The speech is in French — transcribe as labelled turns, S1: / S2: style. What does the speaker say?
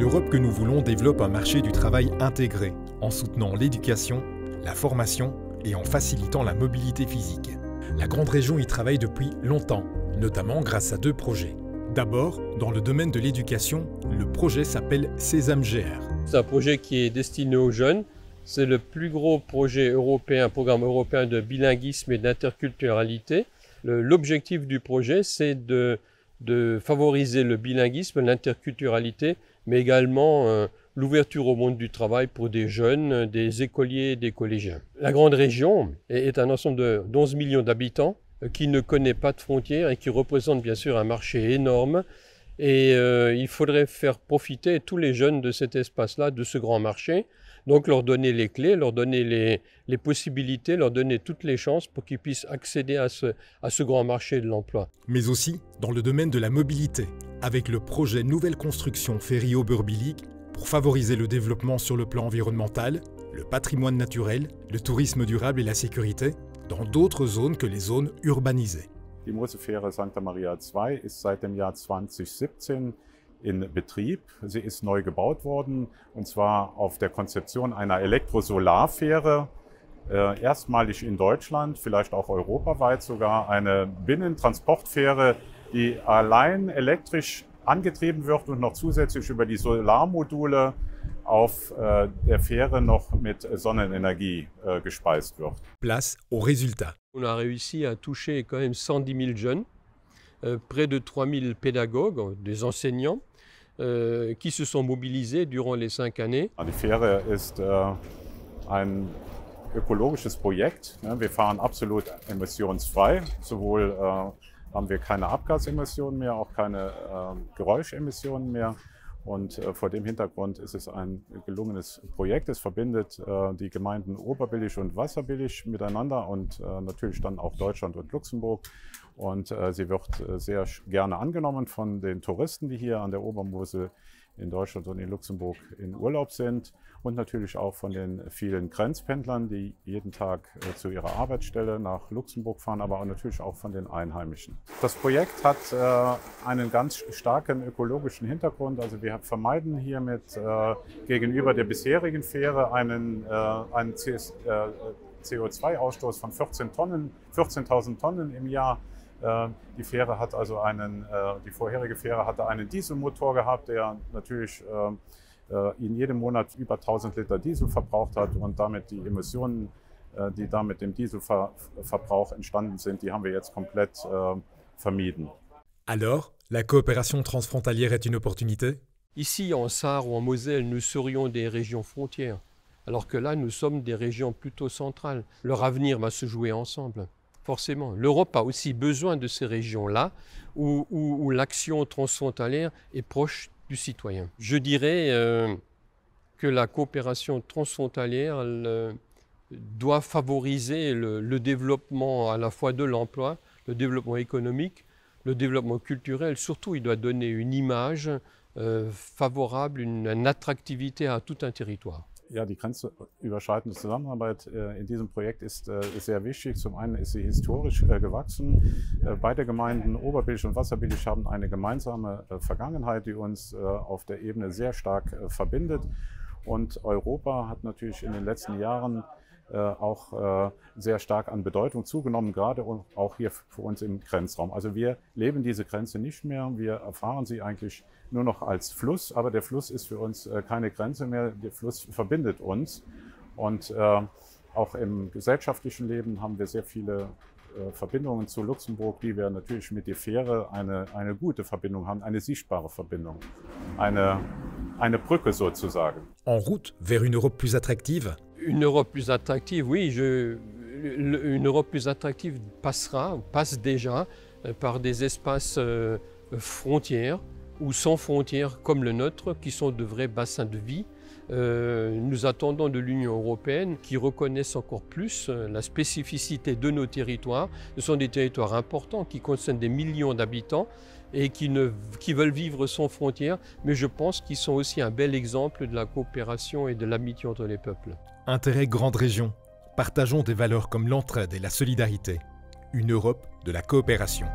S1: L'Europe que nous voulons développe un marché du travail intégré, en soutenant l'éducation, la formation et en facilitant la mobilité physique. La Grande Région y travaille depuis longtemps, notamment grâce à 2 projets. D'abord, dans le domaine de l'éducation, le projet s'appelle Sésame GR.
S2: C'est un projet qui est destiné aux jeunes. C'est le plus gros projet européen, programme européen de bilinguisme et d'interculturalité. L'objectif du projet, c'est de favoriser le bilinguisme, l'interculturalité, mais également l'ouverture au monde du travail pour des jeunes, des écoliers, des collégiens. La Grande Région est un ensemble d'11 millions d'habitants qui ne connaît pas de frontières et qui représente bien sûr un marché énorme. Et il faudrait faire profiter tous les jeunes de cet espace-là, de ce grand marché. Donc leur donner les clés, leur donner les possibilités, leur donner toutes les chances pour qu'ils puissent accéder à ce grand marché de l'emploi.
S1: Mais aussi dans le domaine de la mobilité, avec le projet Nouvelle Construction Ferry-Auberbilique pour favoriser le développement sur le plan environnemental, le patrimoine naturel, le tourisme durable et la sécurité, dans d'autres zones que les zones urbanisées.
S3: Die Moselfähre Santa Maria II ist seit dem Jahr 2017 in Betrieb. Sie ist neu gebaut worden, und zwar auf der Konzeption einer Elektrosolarfähre. Erstmalig in Deutschland, vielleicht auch europaweit sogar, eine Binnentransportfähre, die allein elektrisch angetrieben wird und noch zusätzlich über die Solarmodule auf der Fähre noch mit Sonnenenergie gespeist wird.
S1: Place au résultat.
S2: On a réussi à toucher quand même 110 000 jeunes, près de 3 000 pédagogues, des enseignants, qui se sont mobilisés durant les 5 années.
S3: Die Fähre ist ein ökologisches Projekt. Wir fahren absolut emissionsfrei. Sowohl haben wir keine Abgasemissionen mehr, auch keine Geräuschemissionen mehr. Und vor dem Hintergrund ist es ein gelungenes Projekt. Es verbindet die Gemeinden Oberbillig und Wasserbillig miteinander und natürlich dann auch Deutschland und Luxemburg. Und sie wird sehr gerne angenommen von den Touristen, die hier an der Obermosel in Deutschland und in Luxemburg in Urlaub sind, und natürlich auch von den vielen Grenzpendlern, die jeden Tag zu ihrer Arbeitsstelle nach Luxemburg fahren, aber auch natürlich auch von den Einheimischen. Das Projekt hat einen ganz starken ökologischen Hintergrund. Also wir vermeiden hiermit gegenüber der bisherigen Fähre einen CO2-Ausstoß von 14.000 Tonnen im Jahr. Die Fähre hat also die vorherige Fähre hatte einen Dieselmotor gehabt, der natürlich in jedem Monat über 1000 Liter Diesel verbraucht hat, und damit die Emissionen, die da mit dem Dieselverbrauch entstanden sind, die haben wir jetzt komplett vermieden.
S1: Alors, la coopération transfrontalière est une opportunité?
S2: Ici, en Sarre ou en Moselle, nous serions des régions frontières, alors que là, nous sommes des régions plutôt centrales. Leur avenir va se jouer ensemble. Forcément, l'Europe a aussi besoin de ces régions-là où l'action transfrontalière est proche du citoyen. Je dirais que la coopération transfrontalière doit favoriser le développement à la fois de l'emploi, le développement économique, le développement culturel. Surtout, il doit donner une image favorable, une attractivité à tout un territoire.
S3: Ja, die grenzüberschreitende Zusammenarbeit in diesem Projekt ist sehr wichtig. Zum einen ist sie historisch gewachsen. Beide Gemeinden Oberbillig und Wasserbillig haben eine gemeinsame Vergangenheit, die uns auf der Ebene sehr stark verbindet. Und Europa hat natürlich in den letzten Jahren auch sehr stark an Bedeutung zugenommen, gerade auch hier für uns im Grenzraum. Also wir leben diese Grenze nicht mehr, wir erfahren sie eigentlich nur noch als Fluss, aber der Fluss ist für uns keine Grenze mehr, der Fluss verbindet uns. Und auch im gesellschaftlichen Leben haben wir sehr viele Verbindungen zu Luxemburg, die wir natürlich mit der Fähre eine gute Verbindung haben, eine sichtbare Verbindung, eine Brücke sozusagen.
S1: En route vers une Europe plus attractive?
S2: Une Europe plus attractive, oui, une Europe plus attractive passe déjà par des espaces frontières ou sans frontières comme le nôtre, qui sont de vrais bassins de vie. Nous attendons de l'Union européenne qui reconnaisse encore plus la spécificité de nos territoires. Ce sont des territoires importants qui concernent des millions d'habitants et qui veulent vivre sans frontières, mais je pense qu'ils sont aussi un bel exemple de la coopération et de l'amitié entre les peuples.
S1: Intérêt Grande Région. Partageons des valeurs comme l'entraide et la solidarité. Une Europe de la coopération.